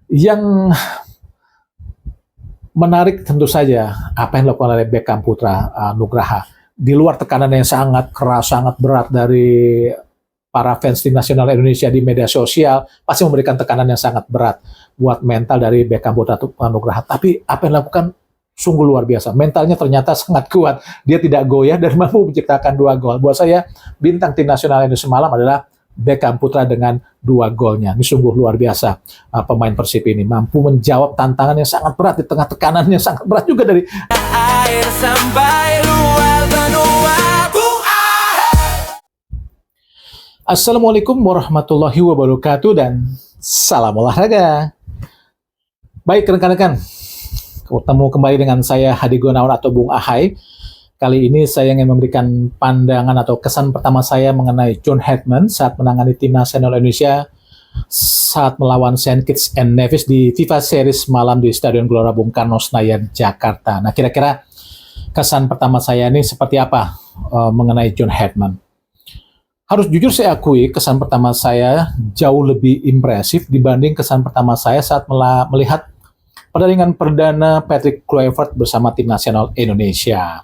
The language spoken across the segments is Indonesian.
Yang menarik tentu saja apa yang dilakukan oleh Beckham Putra Nugraha. Di luar tekanan yang sangat keras, sangat berat dari para fans tim nasional Indonesia di media sosial, pasti memberikan tekanan yang sangat berat buat mental dari Beckham Putra Nugraha. Tapi apa yang dilakukan sungguh luar biasa. Mentalnya ternyata sangat kuat. Dia tidak goyah dan mampu menciptakan 2 gol. Buat saya, bintang tim nasional Indonesia semalam adalah Beckham Putra dengan 2 golnya. Ini sungguh luar biasa pemain Persib ini. Mampu menjawab tantangan yang sangat berat di tengah tekanan yang sangat berat juga dari air sampai luar benua. Assalamualaikum warahmatullahi wabarakatuh dan salam olahraga. Baik rekan-rekan, ketemu kembali dengan saya Hadi Gunawan atau Bung Ahai. Kali ini saya ingin memberikan pandangan atau kesan pertama saya mengenai John Hedman saat menangani tim nasional Indonesia saat melawan St. Kitts and Nevis di FIFA Series malam di Stadion Gelora Bung Karno Senayan, Jakarta. Nah, kira-kira kesan pertama saya ini seperti apa mengenai John Hedman? Harus jujur saya akui kesan pertama saya jauh lebih impresif dibanding kesan pertama saya saat melihat pertandingan perdana Patrick Kluivert bersama tim nasional Indonesia.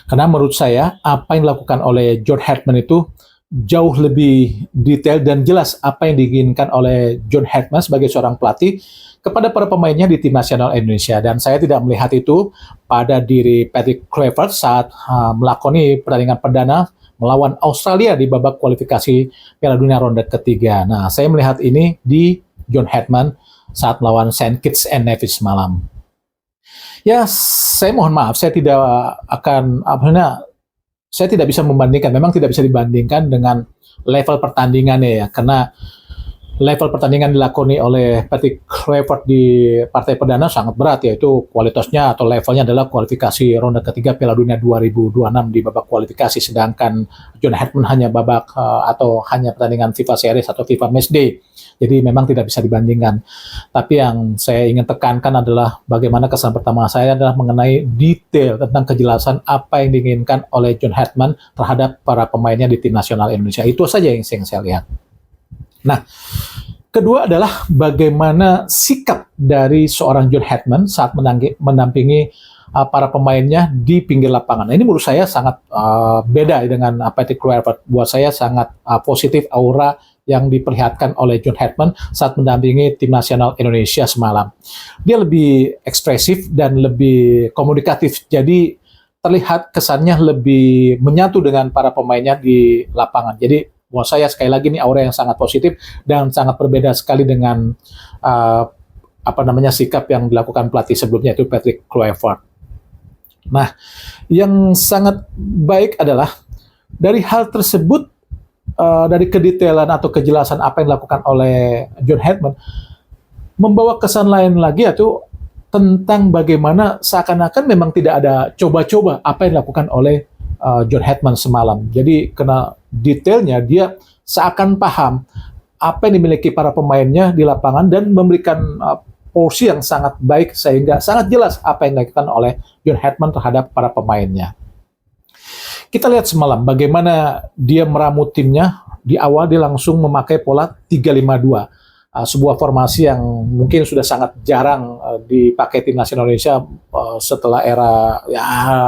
Karena menurut saya apa yang dilakukan oleh John Hedman itu jauh lebih detail dan jelas apa yang diinginkan oleh John Hedman sebagai seorang pelatih kepada para pemainnya di tim nasional Indonesia. Dan saya tidak melihat itu pada diri Patrick Kluivert saat melakoni pertandingan perdana melawan Australia di babak kualifikasi Piala Dunia ronde ketiga. Nah, saya melihat ini di John Hedman saat melawan St. Kitts and Nevis malam. Ya, saya mohon maaf, saya tidak bisa membandingkan, memang tidak bisa dibandingkan dengan level pertandingannya ya, karena level pertandingan dilakoni oleh Patrick Kluivert di partai perdana sangat berat, yaitu kualitasnya atau levelnya adalah kualifikasi ronde ketiga Piala Dunia 2026 di babak kualifikasi, sedangkan John Hedman hanya hanya pertandingan FIFA Series atau FIFA Matchday. Jadi memang tidak bisa dibandingkan. Tapi yang saya ingin tekankan adalah bagaimana kesan pertama saya adalah mengenai detail tentang kejelasan apa yang diinginkan oleh John Hedman terhadap para pemainnya di tim nasional Indonesia. Itu saja yang saya lihat. Nah, kedua adalah bagaimana sikap dari seorang John Hedman saat mendampingi para pemainnya di pinggir lapangan. Nah, ini menurut saya sangat beda dengan Patrick Kluivert. Buat saya sangat positif aura yang diperlihatkan oleh John Hedman saat mendampingi tim nasional Indonesia semalam. Dia lebih ekspresif dan lebih komunikatif. Jadi terlihat kesannya lebih menyatu dengan para pemainnya di lapangan. Jadi buat saya sekali lagi ini aura yang sangat positif dan sangat berbeda sekali dengan sikap yang dilakukan pelatih sebelumnya yaitu Patrick Kluivert. Nah, yang sangat baik adalah dari hal tersebut, dari kedetailan atau kejelasan apa yang dilakukan oleh John Hedman, membawa kesan lain lagi yaitu tentang bagaimana seakan-akan memang tidak ada coba-coba apa yang dilakukan oleh John Hedman semalam. Jadi karena detailnya dia seakan paham apa yang dimiliki para pemainnya di lapangan dan memberikan porsi yang sangat baik sehingga sangat jelas apa yang dilakukan oleh John Hedman terhadap para pemainnya. Kita lihat semalam bagaimana dia meramu timnya. Di awal dia langsung memakai pola 3-5-2. Sebuah formasi yang mungkin sudah sangat jarang dipakai tim nasional Indonesia setelah era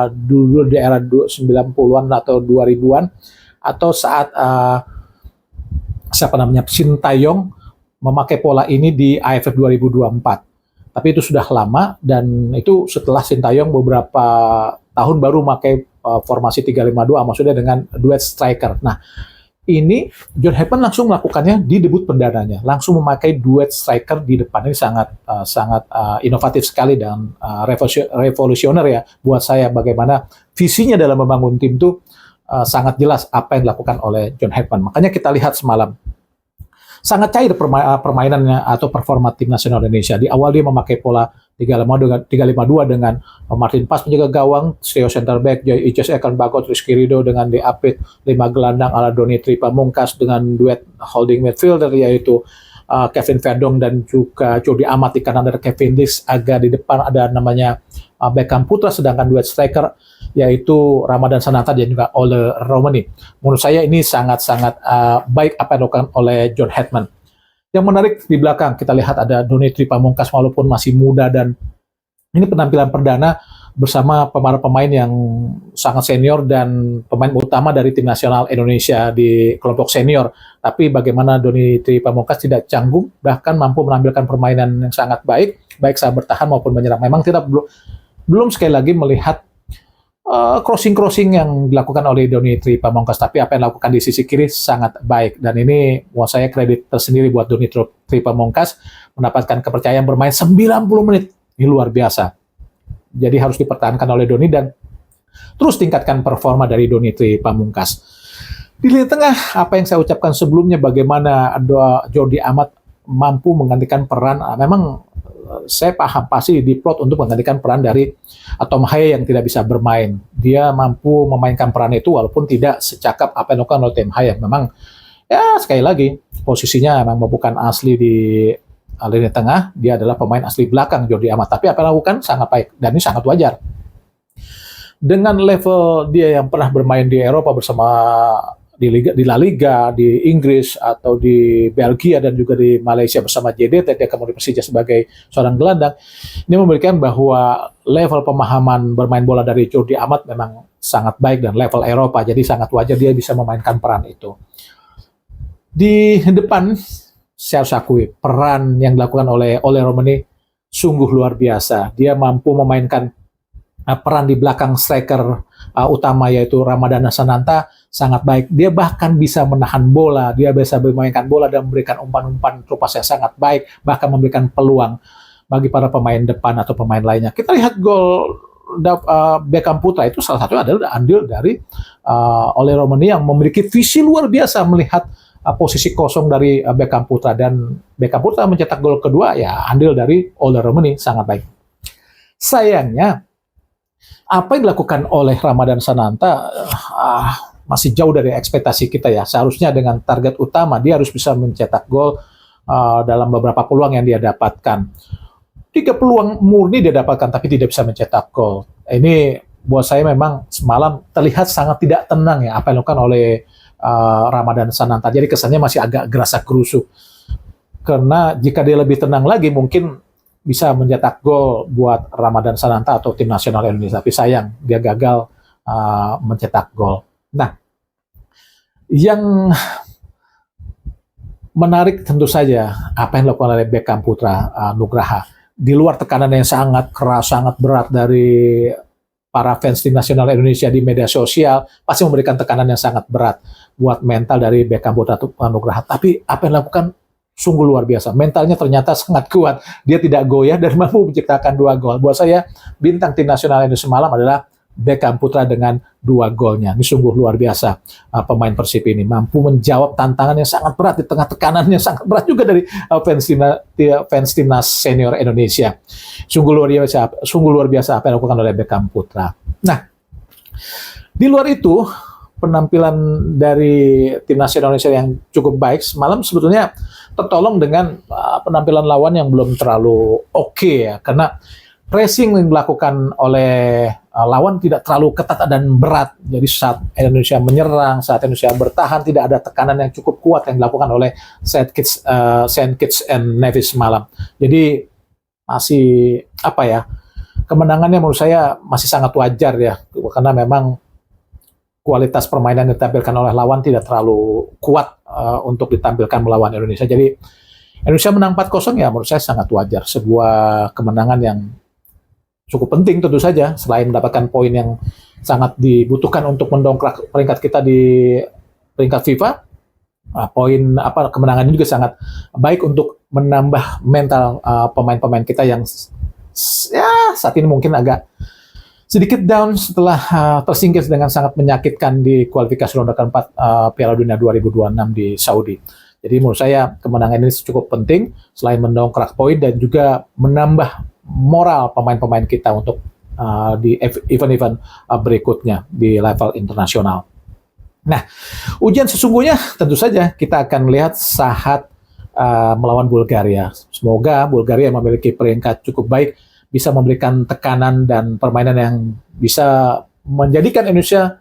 dulu di era 90-an atau 2000-an atau saat Sintayong memakai pola ini di AFF 2024. Tapi itu sudah lama dan itu setelah Sintayong beberapa tahun baru memakai formasi 3-5-2, maksudnya dengan duet striker. Nah, ini John Hedman langsung melakukannya di debut perdananya, langsung memakai duet striker di depan. Ini sangat inovatif sekali dan revolusioner ya buat saya, bagaimana visinya dalam membangun tim itu sangat jelas apa yang dilakukan oleh John Hedman. Makanya kita lihat semalam sangat cair permainannya atau performa tim nasional Indonesia. Di awal dia memakai pola 3-5-2 dengan Martin Pas penjaga gawang, trio center back, Ices Ekan Bagot, Rizky Ridho dengan Apit, 5 gelandang ala Doni Tri Pamungkas dengan duet holding midfielder yaitu Kevin Verdong dan juga Jody Amat di kanan ada Kevin Dix, agak di depan ada namanya Beckham Putra, sedangkan duet striker yaitu Ramadan Sananta dan juga Ole Romani. Menurut saya ini sangat-sangat baik apa yang dilakukan oleh John Hedman. Yang menarik di belakang kita lihat ada Donny Pamungkas walaupun masih muda, dan ini penampilan perdana bersama pemain yang sangat senior dan pemain utama dari tim nasional Indonesia di kelompok senior. Tapi bagaimana Donny Pamungkas tidak canggung, bahkan mampu menampilkan permainan yang sangat baik saat bertahan maupun menyerang. Memang kita belum sekali lagi melihat crossing-crossing yang dilakukan oleh Donny Pamungkas, tapi apa yang dilakukan di sisi kiri sangat baik, dan ini buat saya kredit tersendiri buat Donny Pamungkas mendapatkan kepercayaan bermain 90 menit, ini luar biasa. Jadi harus dipertahankan oleh Donny dan terus tingkatkan performa dari Donny Pamungkas. Di lini tengah, apa yang saya ucapkan sebelumnya, bagaimana Jordi Amat mampu menggantikan peran, memang saya paham pasti diplot untuk menggantikan peran dari Tom Haye yang tidak bisa bermain. Dia mampu memainkan peran itu walaupun tidak secakap apa yang dilakukan oleh Tom Haye. Memang ya sekali lagi posisinya memang bukan asli di lini tengah, dia adalah pemain asli belakang Jordi Amat. Tapi apa yang dilakukan sangat baik dan ini sangat wajar. Dengan level dia yang pernah bermain di Eropa bersama di La Liga, di Inggris, atau di Belgia, dan juga di Malaysia bersama JDT, dia kemudian Persija sebagai seorang gelandang, ini memberikan bahwa level pemahaman bermain bola dari Jordi Amat memang sangat baik dan level Eropa, jadi sangat wajar dia bisa memainkan peran itu. Di depan, saya harus akui, peran yang dilakukan oleh Romani sungguh luar biasa. Dia mampu memainkan peran di belakang striker utama yaitu Ramadana Sananta sangat baik. Dia bahkan bisa menahan bola, dia bisa memainkan bola dan memberikan umpan-umpan terupas yang sangat baik, bahkan memberikan peluang bagi para pemain depan atau pemain lainnya. Kita lihat gol Beckham Putra itu salah satu adalah andil dari Ole Romani yang memiliki visi luar biasa melihat posisi kosong dari Beckham Putra, dan Beckham Putra mencetak gol kedua ya andil dari Ole Romani sangat baik. Sayangnya apa yang dilakukan oleh Ramadan Sananta masih jauh dari ekspektasi kita ya. Seharusnya dengan target utama dia harus bisa mencetak gol dalam beberapa peluang yang dia dapatkan. 3 peluang murni dia dapatkan tapi tidak bisa mencetak gol. Ini buat saya memang semalam terlihat sangat tidak tenang ya apa yang dilakukan oleh Ramadan Sananta. Jadi kesannya masih agak gerasa-gerusuk. Karena jika dia lebih tenang lagi mungkin bisa mencetak gol buat Ramadan Sananta atau tim nasional Indonesia. Tapi sayang dia gagal mencetak gol. Nah, yang menarik tentu saja apa yang dilakukan oleh Beckham Putra Nugraha. Di luar tekanan yang sangat keras, sangat berat dari para fans tim nasional Indonesia di media sosial, pasti memberikan tekanan yang sangat berat buat mental dari Beckham Putra Nugraha. Tapi apa yang dilakukan sungguh luar biasa. Mentalnya ternyata sangat kuat. Dia tidak goyah dan mampu menciptakan 2 gol. Buat saya, bintang tim nasional Indonesia semalam adalah Beckham Putra dengan 2 golnya. Ini sungguh luar biasa pemain Persib ini. Mampu menjawab tantangan yang sangat berat di tengah tekanan yang sangat berat juga dari fans timnas senior Indonesia. Sungguh luar biasa apa yang dilakukan oleh Beckham Putra. Nah, di luar itu, penampilan dari tim nasional Indonesia yang cukup baik semalam sebetulnya tertolong dengan penampilan lawan yang belum terlalu oke ya, karena pressing yang dilakukan oleh lawan tidak terlalu ketat dan berat. Jadi saat Indonesia menyerang, saat Indonesia bertahan, tidak ada tekanan yang cukup kuat yang dilakukan oleh Saint Kitts and Nevis semalam. Jadi masih kemenangannya menurut saya masih sangat wajar ya, karena memang kualitas permainan yang ditampilkan oleh lawan tidak terlalu kuat untuk ditampilkan melawan Indonesia. Jadi Indonesia menang 4-0 ya menurut saya sangat wajar. Sebuah kemenangan yang cukup penting tentu saja, selain mendapatkan poin yang sangat dibutuhkan untuk mendongkrak peringkat kita di peringkat FIFA. Kemenangan ini juga sangat baik untuk menambah mental pemain-pemain kita yang ya saat ini mungkin agak sedikit down setelah tersingkir dengan sangat menyakitkan di kualifikasi ronde keempat Piala Dunia 2026 di Saudi. Jadi menurut saya kemenangan ini cukup penting selain mendongkrak poin dan juga menambah moral pemain-pemain kita untuk di event-event berikutnya di level internasional. Nah, ujian sesungguhnya tentu saja kita akan melihat saat melawan Bulgaria. Semoga Bulgaria yang memiliki peringkat cukup baik bisa memberikan tekanan dan permainan yang bisa menjadikan Indonesia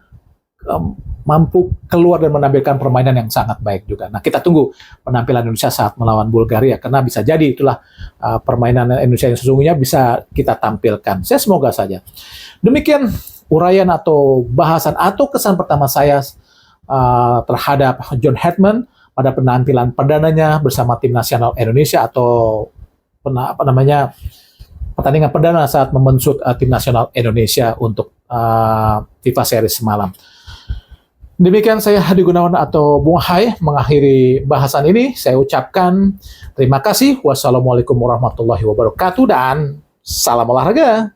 mampu keluar dan menampilkan permainan yang sangat baik juga. Nah, kita tunggu penampilan Indonesia saat melawan Bulgaria, karena bisa jadi itulah permainan Indonesia yang sesungguhnya bisa kita tampilkan. Saya semoga saja. Demikian uraian atau bahasan atau kesan pertama saya terhadap John Hedman pada penampilan perdananya bersama tim nasional Indonesia, atau pertandingan perdana saat memensut tim nasional Indonesia untuk FIFA Series semalam. Demikian saya Hadi Gunawan atau Bung Hai mengakhiri bahasan ini. Saya ucapkan terima kasih. Wassalamualaikum warahmatullahi wabarakatuh dan salam olahraga.